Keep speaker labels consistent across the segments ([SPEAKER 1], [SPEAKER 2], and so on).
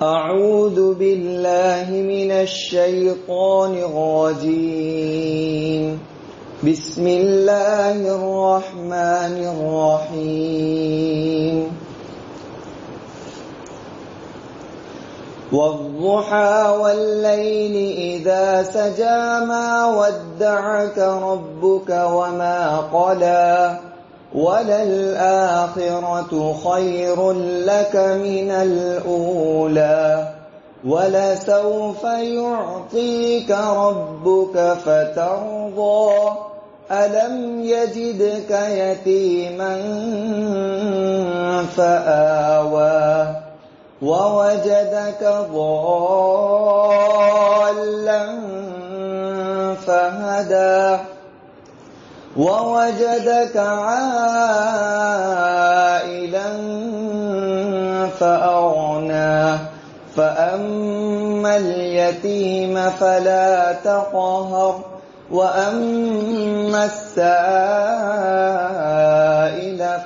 [SPEAKER 1] اعوذ باللہ من الشیطان الرجیم بسم اللہ الرحمن الرحیم والضحى والليل إذا سجى ما ودعك ربك وما قلى وللآخرة خير لك من الأولى ولسوف يعطيك ربك فترضى ألم يجدك يتيما فآوى ووجدك ضالا فهدى ووجدك عائلا فأغنى فأما اليتيم فلا تقهر وأما السائل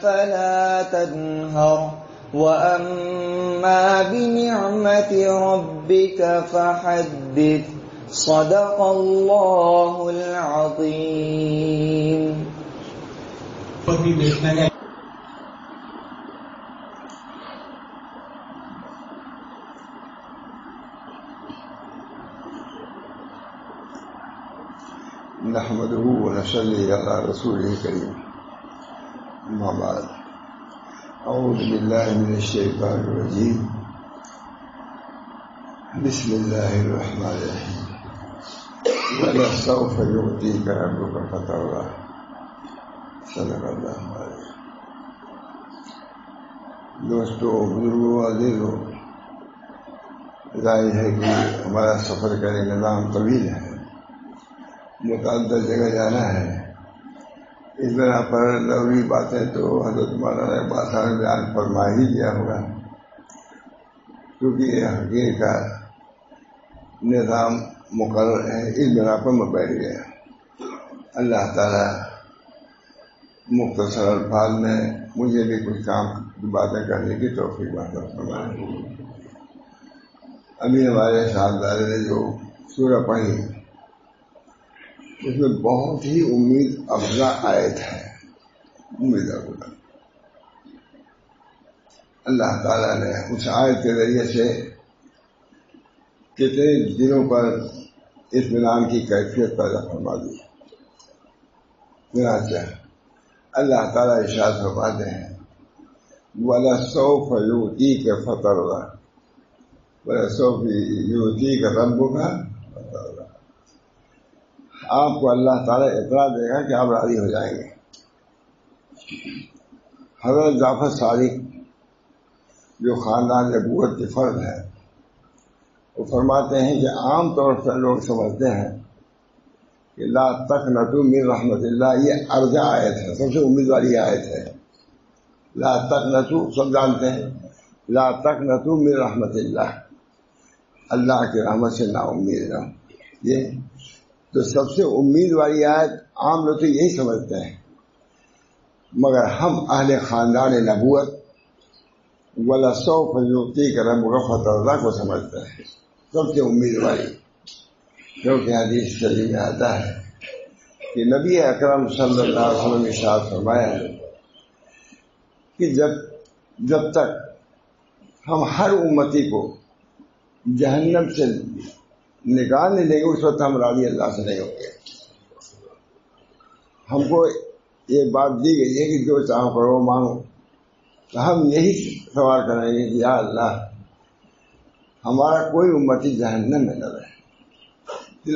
[SPEAKER 1] فلا تنهر وَأَمَّا بِنِعْمَةِ رَبِّكَ فَحَدِّثْ صدق اللہ العظیم.
[SPEAKER 2] نحمده ونصلي على رسوله الكريم. أما بعد أعوذ بالله من الشيطان الرجيم. بسم الله الرحمن الرحيم. وَلَسَوْفَ يُعْطِيكَ رَبُّكَ فَتَرْضَىٰ. صدق اللہ علیہ. دوستو، بزرگوں، عزیزوں، ظاہر ہے کہ ہمارا سفر کا نظام طویل ہے، متعدد جگہ جانا ہے. اس بنا پر ضروری باتیں تو حضرت مولانا نے بآسان بیان فرما ہی دیا ہوگا، کیونکہ یہ حقیقت کا نظام مقرر ہے. اس بنا پر میں بیٹھ گیا. اللہ تعالیٰ مختصر الفاظ میں مجھے بھی کچھ کام کی باتیں کرنے کی توفیق عطا فرمائے. ابھی ہمارے صاحبزادے نے جو سورہ پڑھی، اس میں بہت ہی امید افزا آیت ہے. امید افزا اللہ تعالیٰ نے اس آیت کے ذریعے سے کتنے دنوں پر اطمینان کی کیفیت پیدا فرما دی. چنانچہ اللہ تعالیٰ ارشاد فرماتے ہیں وَلَسَوْفَ يُؤْتِيكَ فَتَرْضَىٰ وَلَسَوْفَ يُؤْتِيكَ رَبُّكَ فَتَرْضَىٰ. آپ کو اللہ تعالیٰ اتنا دے گا کہ آپ راضی ہو جائیں گے. حضرت جعفر صادق جو خاندان نبوت کے فرد ہے، وہ فرماتے ہیں کہ عام طور پر لوگ سمجھتے ہیں کہ لا تقنطوا من رحمت اللہ یہ ارجا آیت ہے، سب سے امید والی آیت ہے. لا تقنطوا سب جانتے ہیں، لا تقنطوا من رحمت اللہ، اللہ کی رحمت سے نا امید نہ. یہ تو سب سے امید والی آیت عام لوگ تو یہی سمجھتے ہیں، مگر ہم اہل خاندان نبوت وَلَسَوْفَ يُؤْتِيكَ رَبُّكَ فَتَرْضَىٰ کو سمجھتے ہیں سب سے امید والی. کیونکہ حدیث شریف میں آتا ہے کہ نبی اکرم صلی اللہ علیہ وسلم نے ارشاد فرمایا کہ جب تک ہم ہر امتی کو جہنم سے نکال نہیں لیں گے، اس وقت ہم راضی اللہ سے نہیں ہوں گے. ہم کو یہ بات دی گئی ہے کہ جو چاہو کرو مانگو، تو ہم یہی سوال کریں گے کہ یا اللہ ہمارا کوئی امتی جہنم میں نہ رہے.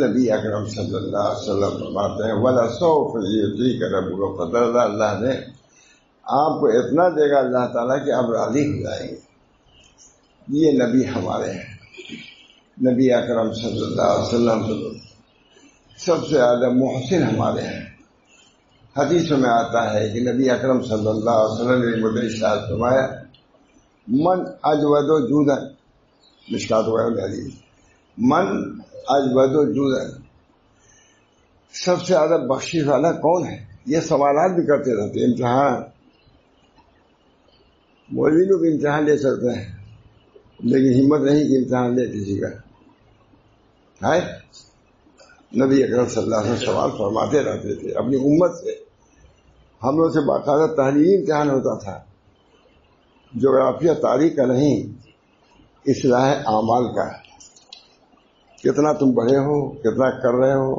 [SPEAKER 2] نبی اکرم صلی اللہ علیہ وسلم فرماتے ہیں وَلَسَوْفَ يُؤْتِيكَ رَبُّكَ فَتَرْضَىٰ. اللہ نے آپ کو اتنا دے گا اللہ تعالیٰ کہ آپ راضی ہو جائیں گے. یہ نبی ہمارے ہیں. نبی اکرم صلی اللہ علیہ وسلم سب سے زیادہ محسن ہمارے ہیں. حدیثوں میں آتا ہے کہ نبی اکرم صلی اللہ علیہ وسلم نے مجھے ارشاد فرمایا من اجود جودا، مشکات وغیرہ حدیث، من اجود جودا، سب سے زیادہ بخشش والا کون ہے؟ یہ سوالات بھی کرتے رہتے. امتحان مولوی لوگ امتحان لے سکتے ہیں، لیکن ہمت نہیں کہ امتحان لے کسی کا ہے. نبی اکرم صلی اللہ علیہ وسلم سوال فرماتے رہتے تھے اپنی امت سے. ہم لوگ سے باقاعدہ تحریری امتحان ہوتا تھا، جغرافیہ تاریخ کا نہیں، اصلاح اعمال کا. کتنا تم بڑھے ہو، کتنا کر رہے ہو،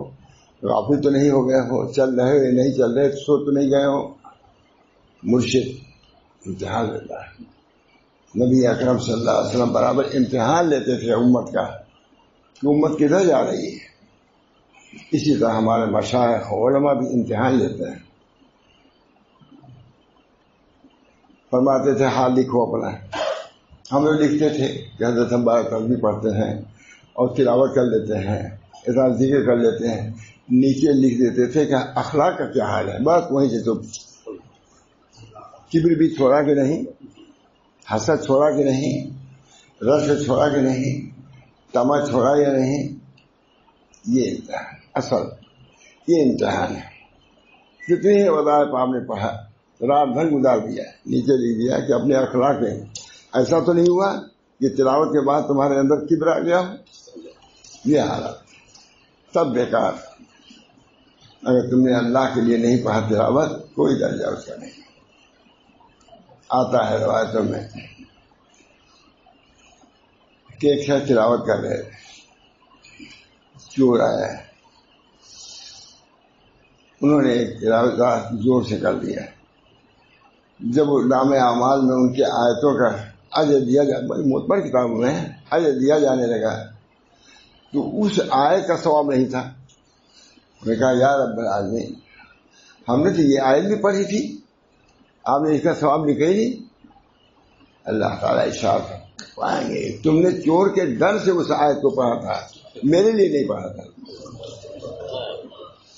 [SPEAKER 2] غافل تو نہیں ہو گئے ہو، چل رہے ہو یا نہیں چل رہے، سو تو نہیں گئے ہو. مرشد امتحان لیتا ہے. نبی اکرم صلی اللہ علیہ وسلم برابر امتحان لیتے تھے امت کا کہ امت کدھر جا رہی ہے. اسی طرح ہمارے مشائخ علماء بھی امتحان لیتے ہیں. فرماتے تھے حال لکھو اپنا. ہم لوگ لکھتے تھے کہ حضرت ہم 12 تسبیح پڑھتے ہیں اور تلاوت کر لیتے ہیں، اتنا ذکر کر لیتے ہیں. نیچے لکھ دیتے تھے کہ اخلاق کا کیا حال ہے. بس وہیں سے تو کبر بھی چھوڑا کہ نہیں، حسد چھوڑا کہ نہیں، رشک چھوڑا کہ نہیں، تما چھوڑا یا نہیں. یہ امتحان اصل یہ امتحان ہے. کتنی وظائف آپ نے پڑھا، رات بھر گزار دیا، نیچے لکھ دیا کہ اپنے اخلاق ہے. ایسا تو نہیں ہوا کہ تلاوت کے بعد تمہارے اندر کبر آ گیا ہو. یہ حالات سب بیکار. اگر تم نے اللہ کے لیے نہیں پڑھا تلاوت، کوئی درجہ اس کا نہیں. آتا ہے روایتوں میں کہ ایک شخص تلاوت کر رہے، چور آیا ہے، انہوں نے ایک تلاوت زور سے کر دیا. جب نام اعمال میں ان کی آیتوں کا اجر دیا معتبر کتابوں میں اجر دیا جانے لگا تو اس آیت کا ثواب نہیں تھا. میں نے کہا یا رب العالمین، ہم نے تو یہ آیت بھی پڑھی تھی، آپ نے اس کا ثواب لکھا ہی نہیں. اللہ تعالیٰ ارشاد پائیں گے تم نے چور کے ڈر سے اس آیت کو پڑھا تھا، میرے لیے نہیں پڑھا تھا.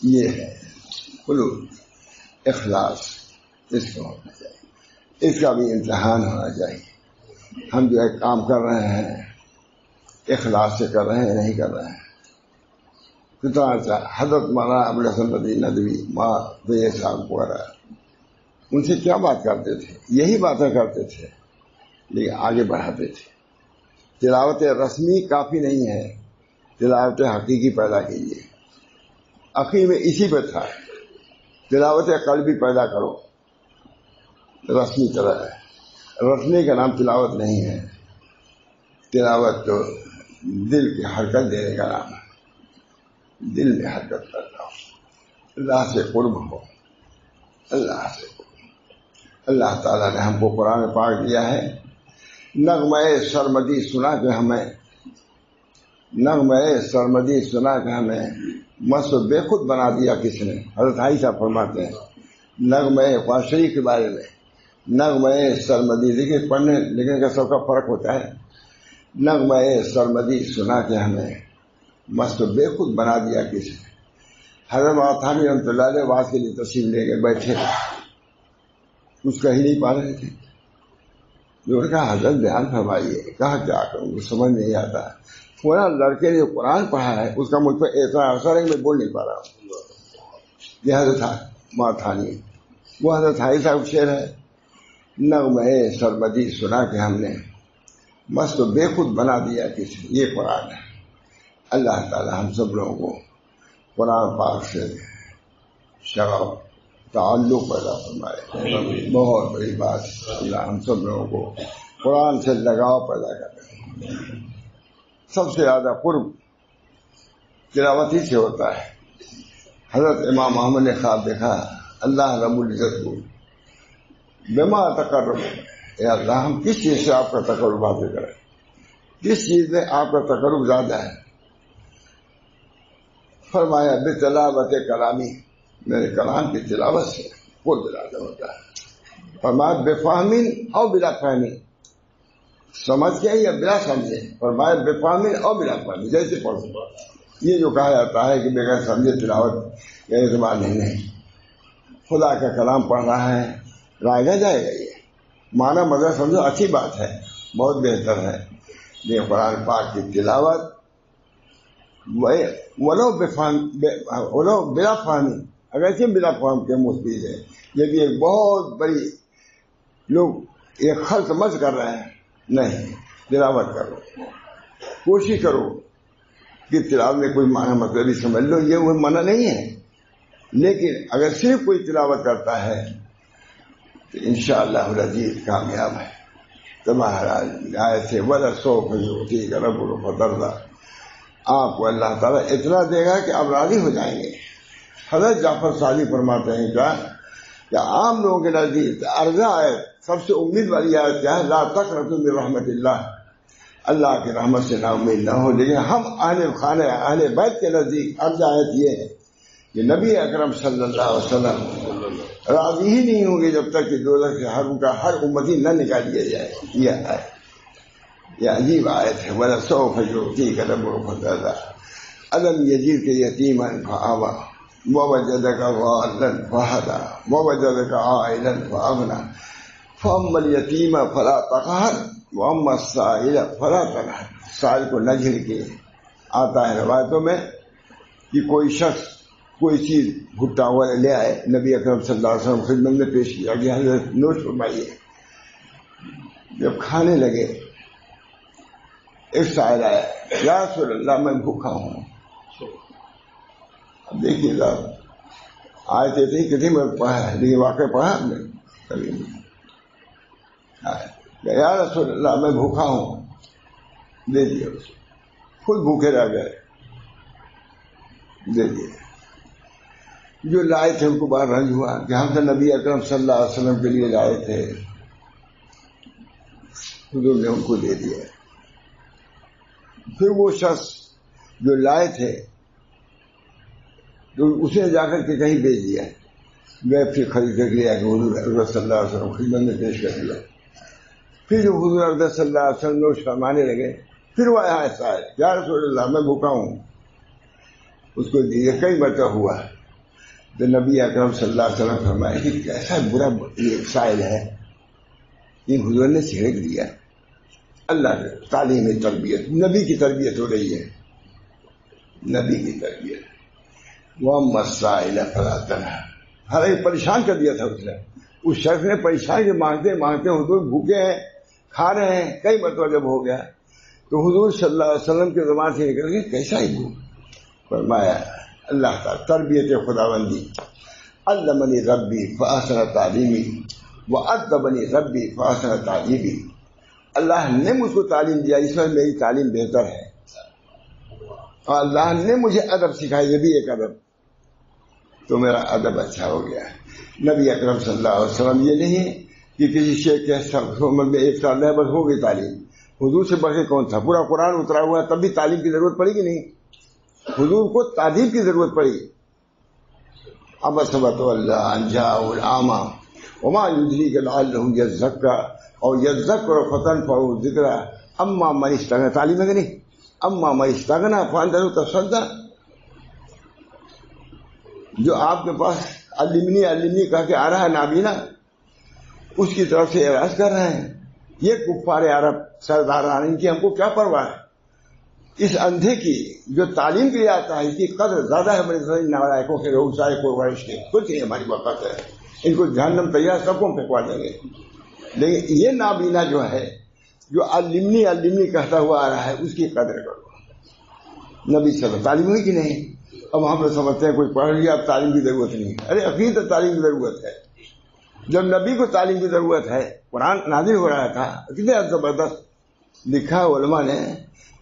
[SPEAKER 2] یہ ہے قلوب اخلاص، اس کو ہونا چاہیے، اس کا بھی امتحان ہونا چاہیے. ہم جو ہے کام کر رہے ہیں اخلاص سے کر رہے ہیں نہیں کر رہے ہیں. کتنا اچھا حضرت مولانا ابوالحسن ندوی ماں صاحب وغیرہ، ان سے کیا بات کرتے تھے، یہی باتیں کرتے تھے لیکن آگے بڑھاتے تھے. تلاوت رسمی کافی نہیں ہے، تلاوت حقیقی پیدا کیجیے. عقیل میں اسی پہ تھا، تلاوت قلبی پیدا کرو. رسمی طرح ہے، رسمی کا نام تلاوت نہیں ہے. تلاوت تو دل کی حرکت دینے کا نام ہے. دل میں حرکت کرنا ہو، اللہ سے قرب ہو، اللہ سے قرب. اللہ تعالیٰ نے ہم کو قرآن پاک دیا ہے، نغمہ سرمدی سنا کے ہمیں، نغمہ سرمدی سنا کے ہمیں مست و بے خود بنا دیا کس نے. حضرت عائشہ فرماتے ہیں نغمہ قرآن شریف کے بارے میں، نغمہ سرمدی دیکھیں پڑھنے لکھنے کا سب کا فرق ہوتا ہے. نغمہ سرمدی سنا کے ہمیں مست و بے خود بنا دیا کس نے. حضرت تھانی رحمۃ اللہ علیہ واز کے لیے تشریف لے کے بیٹھے، کچھ کہی نہیں پا رہے تھے. جو نے کہا حضرت بیان فرمائیے. کہا کیا کروں، سمجھ نہیں آتا. پورا لڑکے نے قرآن پڑھا ہے اس کا مجھ پر ایسا اثر ہے کہ میں بول نہیں پا رہا ہوں. یہ حضرت تھانی، وہ حضرت صاحب شعر ہے، نغمہ سرمدی سنا کے ہم نے مست و بے خود بنا دیا کس نے. یہ قرآن ہے. اللہ تعالی ہم سب لوگوں کو قرآن پاک سے شغف تعلق پیدا فرمائے. بہت بڑی بات اللہ ہم سب لوگوں کو قرآن سے لگاؤ پیدا کرے. سب سے زیادہ قرب تلاوت ہی سے ہوتا ہے. حضرت امام محمد نے خواب دیکھا اللہ رب العزت کو بما تقرب، اے اللہ ہم کس چیز سے آپ کا تقرب حاصل کریں، کس چیز میں آپ کا تقرب زیادہ ہے. فرمایا بتلاوت کلامی، میرے کلام کی تلاوت سے قرب زیادہ ہوتا ہے. فرمایا بفہمین او بلا فہمی، سمجھ کے یا بلا سمجھے. فرمایا بفہمین او بلا فہمی، جیسے پڑھو. یہ جو کہا جاتا ہے کہ بغیر سمجھے تلاوت کا اعتبار نہیں. خدا کا کلام پڑھ رہا ہے رائے گا جائے گا. یہ معنی مگر سمجھو اچھی بات ہے، بہت بہتر ہے. یہ قرآن پاک کی تلاوت ولو بلا فہمی، اگرچہ بلا فہم کے مفید ہے. یہ بھی ایک بہت بڑی لوگ ایک خلط مز کر رہے ہیں. نہیں، تلاوت کرو، کوشش کرو کہ تلاوت میں کوئی معنی مطلب سمجھ لو، یہ وہ منع نہیں ہے، لیکن اگر صرف کوئی تلاوت کرتا ہے تو انشاءاللہ العزیز کامیاب ہے۔ تمہارا آئے تھے بڑا سوف ہوتی رب فترضا، آپ کو اللہ تعالیٰ اتنا دے گا کہ آپ راضی ہو جائیں گے۔ حضرت جعفر صادق فرماتے ہیں کہ عام لوگوں کے نزدیک عرضہ آیت سب سے امید والی آیت کیا ہے؟ لا تقنطوا من رحمت اللہ، اللہ کی رحمت سے نا امید نہ ہو۔ لیکن ہم اہل خانہ اہل بیت کے نزدیک عرضہ آیت یہ ہے کہ نبی اکرم صلی اللہ علیہ وسلم راضی ہی نہیں ہوں گے جب تک کہ دوزخ سے ہر امتی نہ نکال دیا جائے۔ یہ عجیب آیت ہے، وَلَسَوْفَ يُعْطِيكَ رَبُّكَ فَتَرْضَىٰ أَلَمْ يَجِدْكَ يَتِيمًا فَآوَىٰ وَوَجَدَكَ ضَالًّا فَهَدَىٰ وَوَجَدَكَ عَائِلًا فَأَغْنَىٰ فَأَمَّا الْيَتِيمَ فَلَا تَقْهَرْ وَأَمَّا السَّائِلَ فَلَا تَنْهَرْ۔ سائل کو نہ جھڑکے۔ آتا ہے روایتوں میں کہ کوئی شخص کوئی چیز بھٹا ہوا لے آئے، نبی اکرم صلی اللہ علیہ وسلم خدمت میں پیش کیا کہ حضرت نوش فرمائیے۔ جب کھانے لگے ایک سائل آیا، یا رسول اللہ میں بھوکا ہوں۔ اب دیکھیے صاحب آئے تھے کتنی بار پڑھا ہے، لیکن واقع پڑھا ہم نے کبھی نہیں۔ یا رسول اللہ میں بھوکا ہوں، دے دیا اسے، خود بھوکے رہ گئے، دے دیا۔ جو لائے تھے ان کو بار رنج ہوا کہ ہم تو نبی اکرم صلی اللہ علیہ وسلم کے لیے لائے تھے، حضور نے ان کو دے دیا۔ پھر وہ شخص جو لائے تھے تو اسے جا کر کے کہیں بیچ دیا، گئے پھر خرید کر لیا کہ حضور صلی اللہ علیہ وسلم خدمت میں پیش کر دیا۔ پھر جو حضور اقدس صلی اللہ علیہ وسلم نوش فرمانے لگے، پھر وہ آیا ایسا ہے، یا رسول اللہ میں بھوکا ہوں، اس کو دیے۔ کئی مرتبہ ہوا تو نبی اکرم صلی اللہ علیہ وسلم فرمایا کہ کیسا برا یہ سائل ہے، یہ حضور نے چھیڑ دیا۔ اللہ نے تعلیم تربیت، نبی کی تربیت ہو رہی ہے، نبی کی تربیت۔ وَأَمَّا السَّائِلَ فَلَا تَنْهَرْ، ہر ایک پریشان کر دیا تھا اس نے، اس شخص نے پریشان کے مانگتے مانگتے حضور بھوکے ہیں، کھا رہے ہیں۔ کئی مرتبہ جب ہو گیا تو حضور صلی اللہ علیہ وسلم کے زبان سے نکل کے کیسا ہی بھوک؟ فرمایا اللہ تعالیٰ تربیت خداوندی، علمنی ربی فاحسن تعلیمی وادبنی ربی فاحسن تعلیمی، اللہ نے مجھ کو تعلیم دیا، اس میں میری تعلیم بہتر ہے، اور اللہ نے مجھے ادب سکھایا، یہ بھی ایک ادب، تو میرا ادب اچھا ہو گیا۔ نبی اکرم صلی اللہ علیہ وسلم یہ نہیں کہ کسی شیخ کے عمر میں ایک سال رہ بس ہو گئی تعلیم، حضور سے بڑھ کے کون تھا؟ پورا قرآن اترا ہوا ہے، تب بھی تعلیم کی ضرورت پڑی کہ نہیں؟ حضور کو تعلیم کی ضرورت پڑی۔ اب سبت اللہ انجا العامہ وما یدریک لعلہ یزکا اور یذکر فتنفع ذکرہ اما من استغنی، تعلیم ہے کہ نہیں؟ اما من استغنی فانت تصدی، جو آپ کے پاس علمنی کہہ کے آ رہا ہے نابینا، اس کی طرف سے اعراض کر رہے ہیں۔ یہ کفار عرب سرداران، ان کی ہم کو کیا پرواہ ہے؟ اس اندھے کی جو تعلیم کے لیے آتا ہے اس کی قدر زیادہ ہے ہمارے نالائقوں کے، لوگ سارے کوش کے، کچھ نہیں ہماری وقت ہے، ان کو جہنم تیار سب کو پھینکوا دیں گے۔ لیکن یہ نابینا جو ہے، جو علمنی کہتا ہوا آ رہا ہے، اس کی قدر کرو۔ نبی صلی اللہ علیہ وسلم تعلیم ہوئی کہ نہیں؟ اب ہم لوگ سمجھتے ہیں کوئی پڑھ لیا اب تعلیم کی ضرورت نہیں، ارے عقیدت تعلیم کی ضرورت ہے۔ جب نبی کو تعلیم کی ضرورت ہے، قرآن نازل ہو رہا تھا، کتنے زبردست لکھا علماء نے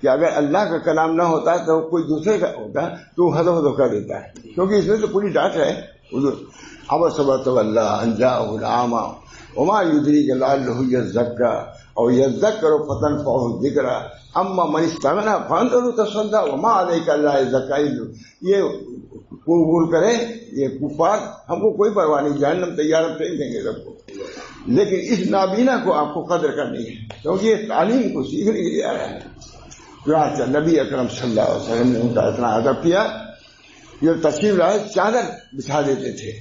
[SPEAKER 2] کہ اگر اللہ کا کلام نہ ہوتا تو کوئی دوسرے کا ہوتا تو حذف کر دیتا ہے، کیونکہ اس میں تو پوری ڈاٹ ہے۔ اب سبت اللہ انجاء العامہ وما یدریک لعلہ یزکا اور یذکر فتنفع ذکرہ اما من استغنی فانت تصدی وما علیک الا یزکا، یہ قبول کرے یہ کفار، ہم کو کوئی پرواہ نہیں، جہنم تیار پھینک دیں گے سب کو۔ لیکن اس نابینا کو آپ کو قدر کرنی ہے، کیونکہ یہ تعلیم کو سیکھنے کے لیے آ رہا ہے۔ نبی اکرم صلی اللہ علیہ وسلم نے ان کا اتنا ادب کیا، یہ تشریف لائے چادر بچھا دیتے تھے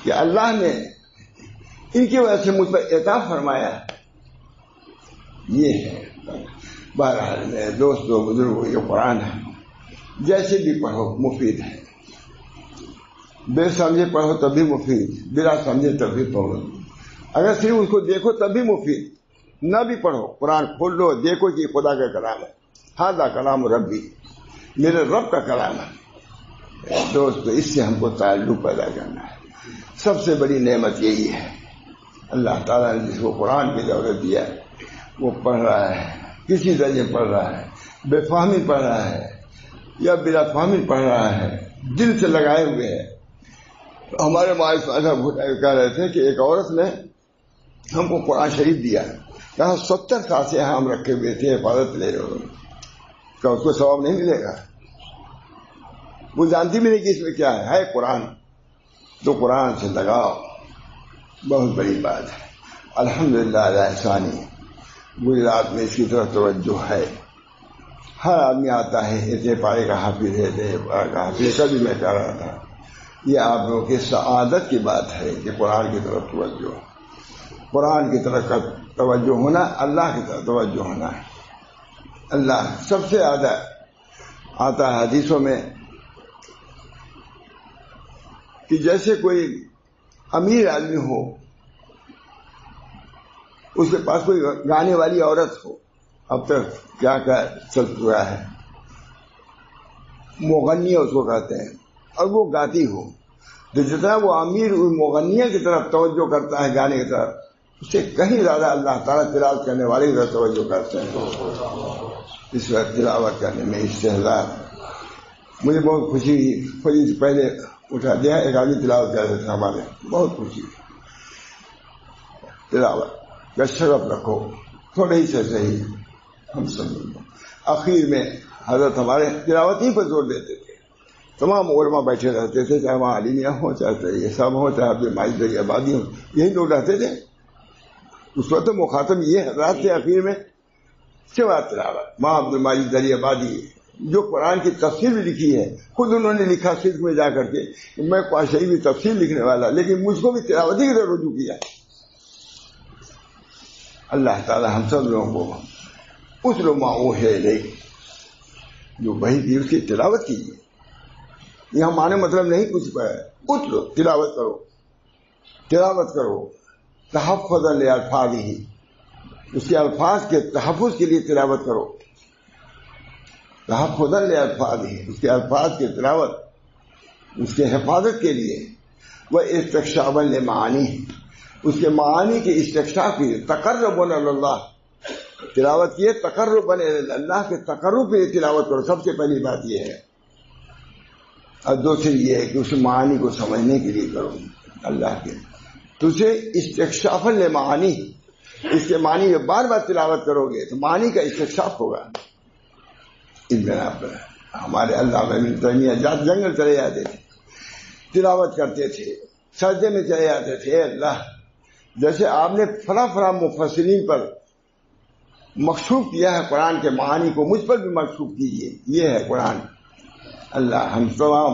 [SPEAKER 2] کہ اللہ نے ان کی وجہ سے مجھ پر عطا فرمایا۔ یہ ہے بہرحال میرے دوستوں بزرگوں، یہ قرآن ہے، جیسے بھی پڑھو مفید ہے، بے سمجھے پڑھو تب بھی مفید، بلا سمجھے تب بھی پڑھو، اگر صرف اس کو دیکھو تب بھی مفید، نہ بھی پڑھو، قرآن کھول لو، دیکھو کہ خدا کا کلام ہے، ھذا کلام ربی، میرے رب کا کلام ہے۔ دوست اس سے ہم کو تعلق پیدا کرنا ہے۔ سب سے بڑی نعمت یہی ہے، اللہ تعالیٰ نے جس کو قرآن کی دولت دیا وہ پڑھ رہا ہے، کسی درجے پڑھ رہا ہے، بے فہمی پڑھ رہا ہے یا بلا فہمی پڑھ رہا ہے، دل سے لگائے ہوئے ہے۔ ہمارے صاحب کہہ رہے تھے کہ ایک عورت نے ہم کو قرآن شریف دیا، کہا 70 سال سے ہم رکھے ہوئے تھے، حفاظت لے رہے ہو، کیا اس کو ثواب نہیں ملے گا؟ وہ جانتی بھی نہیں کہ اس میں کیا ہے قرآن، تو قرآن سے لگاؤ، بہت بڑی بات ہے۔ الحمدللہ احسانی گجرات میں اس کی طرف توجہ ہے، ہر آدمی آتا ہے، اتنے پارے کا حافظ ہے، اتنے پارے کا حافظ، کبھی میں کہہ رہا تھا یہ آپ لوگوں کی سعادت کی بات ہے کہ قرآن کی طرف توجہ، قرآن کی طرف توجہ ہونا، اللہ کی طرف توجہ ہونا ہے۔ اللہ سب سے زیادہ آتا ہے حدیثوں میں کہ جیسے کوئی امیر آدمی ہو، اس کے پاس کوئی گانے والی عورت ہو، اب تک کیا کیا چل چکا ہے، مغنیہ اس کو کہتے ہیں، اور وہ گاتی ہو، تو جتنا وہ امیر مغنیہ کی طرف توجہ کرتا ہے گانے کی طرف، اس سے کہیں زیادہ اللہ تعالیٰ تلاوت کرنے والے کی طرف توجہ کرتے ہیں۔ اس وقت تلاوت کرنے میں استحضار، مجھے بہت خوشی ہوئی، خوشی سے پہلے اٹھا دیا ایک آدمی تلاوت کر رہے تھے ہمارے، بہت خوشی ہوئی۔ تلاوت کا شرف رکھو، تھوڑے ہی سے صحیح، ہم سب اخیر میں حضرت ہمارے تلاوت ہی پر زور دیتے تھے، تمام علماء بیٹھے رہتے تھے، چاہے وہاں عالمیہ ہو، چاہے یہ سب ہو، چاہے عبد آبادی ہو، یہی لوگ رہتے تھے۔ اس وقت مخاطب یہ حضرات تھے اخیر میں، سوا تلاوت ماں عبد آبادی جو قرآن کی تفسیر بھی لکھی ہے، خود انہوں نے لکھا صدق میں جا کر کے، میں قرآن شریف کی تفسیر لکھنے والا، لیکن مجھ کو بھی تلاوتی کی طرف رجوع کیا۔ اللہ تعالی ہم سب لوگوں کو اس لوگ ہے لے جو وہی تھی اس کی تلاوت کیجیے۔ یہاں معنی مطلب نہیں کچھ پہ، اٹھ لو تلاوت کرو، تلاوت کرو، تحفظ لالفاظ ہی، اس کے الفاظ کے تحفظ کے لیے تلاوت کرو، تحفظ لالفاظ ہی، اس کے الفاظ کی تلاوت اس کے حفاظت کے لیے، وہ استکشافا لمعانی، اس کے معانی کے استکشاف کی، تقربا اللہ، تلاوت کیے تقربا اللہ کے تقرب کے لیے تلاوت کرو، سب سے پہلی بات یہ ہے، اور دوسری یہ ہے کہ اس معانی کو سمجھنے کے لیے کرو اللہ کے، تو اسے استکشافا لمعانی، اس کے معنی میں بار بار تلاوت کرو گے تو معنی کا استکشاف ہوگا۔ اس بنا پر ہمارے علامہ ابن تیمیہ جنگل چلے جاتے تھے، تلاوت کرتے تھے، سجدے میں چلے جاتے تھے، اے اللہ جیسے آپ نے فلاں مفسرین پر مکشوف کیا ہے قرآن کے معانی کو، مجھ پر بھی مکشوف کیجیے، یہ ہے قرآن۔ اللہ ہم تمام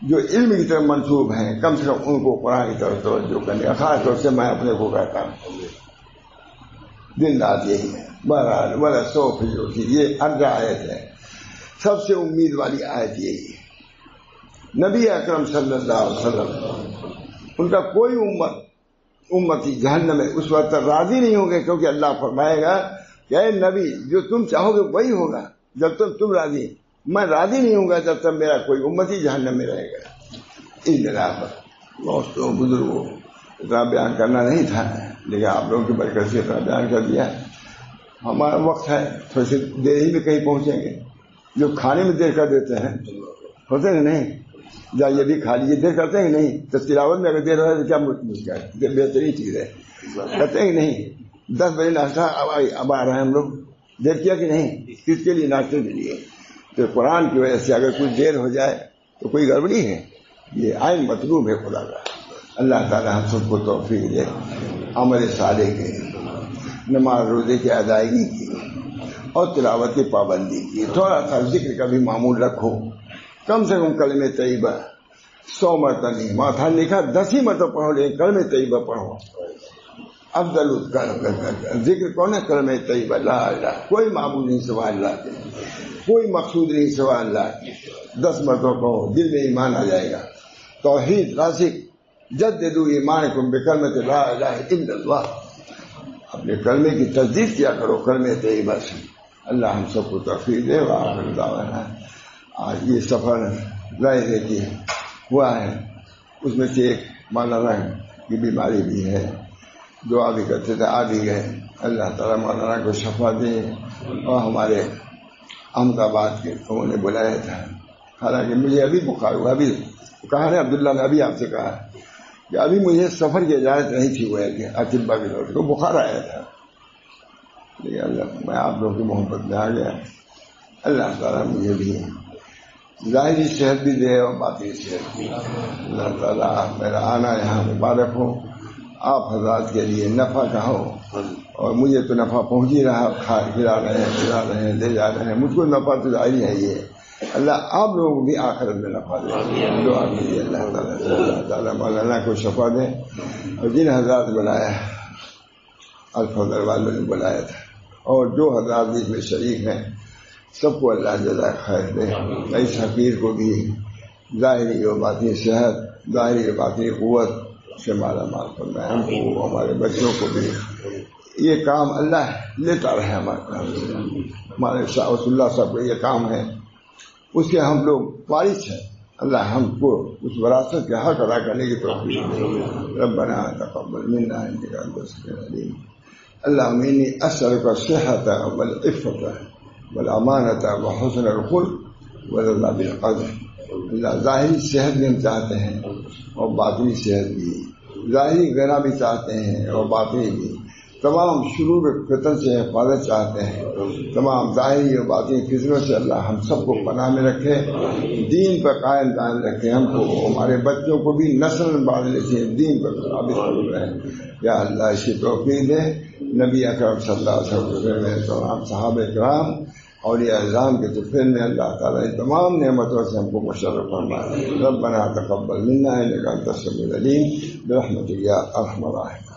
[SPEAKER 2] جو علم کی طرف منسوب ہیں کم سے کم ان کو قرآن کی طرف توجہ کرنے کا، خاص طور سے میں اپنے کو کہتا ہوں، دن رات یہی ہے۔ بہرحال ولا سوف جو تھی یہ ارجا آیت ہے، سب سے امید والی آیت یہی ہے۔ نبی اکرم صلی اللہ علیہ وسلم ان کا کوئی امتی جہنم میں اس وقت راضی نہیں ہوں گے، کیونکہ اللہ فرمائے گا کہ اے نبی جو تم چاہو گے وہی ہوگا، جب تک تم راضی، میں راضی نہیں ہوں گا جب تک میرا کوئی امتی جہنم میں رہے گا۔ اس بنا پر دوستوں بزرگوں اتنا بیان کرنا نہیں تھا، لیکن آپ لوگوں کی برکت سے اتنا بیان کر دیا۔ ہمارا وقت ہے، تھوڑی سی دیر ہی میں کہیں پہنچیں گے، جو کھانے میں دیر کر دیتے ہیں ہوتے ہیں نہیں، یا یہ بھی کھا لیجیے، دیر کرتے ہیں کہ نہیں، تو تلاوت میں اگر دیر ہو رہا ہے تو کیا مشکل ہے، بہترین چیز ہے، کرتے ہیں کہ نہیں۔ 10 بجے ناشتہ اب آ رہے ہیں ہم لوگ، دیر کیا کہ نہیں، کس کے لیے؟ ناشتے کے لیے۔ تو قرآن کی وجہ سے اگر کچھ دیر ہو جائے تو کوئی گڑبڑی ہے، یہ عین مطلوب ہے خدا کا۔ اللہ تعالی ہم سب کو توفیق دے عمل صالح کے، نماز روزے کی ادائیگی کی اور تلاوت کی پابندی کی۔ تھوڑا سا ذکر کا بھی معمول رکھو، کم سے کم کلمہ طیبہ 100 مرتبہ نہیں، ماتھا لکھا 10 ہی مرتبہ پڑھو، لیکن کلمہ طیبہ پڑھو۔ افضل ذکر کون ہے؟ کلمہ طیبہ، لا الہ، کوئی معبود نہیں سوا اللہ کے، کوئی مقصود نہیں سوا اللہ کے، 10 مرتبہ کہو، دل میں ایمان آ جائے گا۔ توحید راسخ، جددوا ایمانکم بکلمۃ لا الہ الا اللہ، اپنے کلمے کی تجدید کیا کرو، کلمے طیبہ سے۔ اللہ ہم سب کو توفیق دے۔ وآخر دعوانا، آج یہ سفر ظاہر ہے کہ ہوا ہے، اس میں سے ایک مولانا کی بیماری بھی ہے، دعا بھی کرتے تھے، آ بھی گئے۔ اللہ تعالیٰ مولانا کو شفا دے۔ اور ہمارے احمد آباد کے انہوں نے بلایا تھا، حالانکہ مجھے ابھی بخار ہوا، ابھی کہا ہے عبداللہ نے ابھی آپ سے کہا کہ ابھی مجھے سفر کی اجازت نہیں تھی ہوا کہ اطبا کے طور کو بخار آیا تھا، لیکن اللہ میں آپ لوگوں کی محبت میں آ گیا۔ اللہ تعالیٰ مجھے بھی ظاہری صحت بھی دے اور باطنی صحت بھی۔ اللہ تعالیٰ میرا آنا یہاں مبارک ہو، آپ حضرات کے لیے نفع کا ہو، اور مجھے تو نفع پہنچ ہی رہا، کھلا رہے ہیں، کھلا رہے ہیں، لے جا رہے ہیں، مجھ کو نفع تو ظاہری ہے یہ۔ اللہ آپ لوگوں کو بھی آخرت میں نفع دے، دعا کیجیے اللہ تعالیٰ سے اللہ تعالیٰ مولانا کو شفا دے۔ اور جن حضرات بلایا الفضل والوں نے بلایا تھا، اور جو حضرات اس میں شریک ہیں، سب کو اللہ جزائے خیر دے۔ اس حقیر کو بھی ظاہری و باطنی صحت، ظاہری و باطنی قوت سے مالا مال فرمائے، ہم کو ہمارے بچوں کو بھی یہ کام اللہ لیتا رہے ہمارے کام سے۔ ہمارے شاہ رسول اللہ صاحب کو یہ کام ہے، اس کے ہم لوگ وارث ہیں، اللہ ہم کو اس وراثت کے حق ادا کرنے کی توفیق دے۔ ربنا تقبل منا انک انت السمیع العلیم۔ اللہم انی اسألک الصحۃ والعفۃ والامانۃ وحسن الخلق ورضا بالقدر۔ اللہ ظاہری صحت بھی ہم چاہتے ہیں اور باطنی صحت بھی، ظاہری غنا بھی چاہتے ہیں اور باطنی بھی، تمام شرور فتن سے حفاظت چاہتے ہیں، تمام ظاہری اور باطنی فتنوں سے اللہ ہم سب کو پناہ میں رکھے، دین پر قائم دائم رکھے، ہم کو ہمارے بچوں کو بھی نسل بعد سے دین پر ثابت کر رہے ہیں۔ یا اللہ اسی توفیق دے۔ نبی اکرم صلی اللہ علیہ وسلم میں تمام صحابہ کرام اور یہ اعظام کے طفیل میں اللہ تعالیٰ ان تمام نعمتوں سے ہم کو مشرف فرمائے۔ ربنا تقبل منا انک انت السمیع العلیم برحمتک یا ارحم الراحمین۔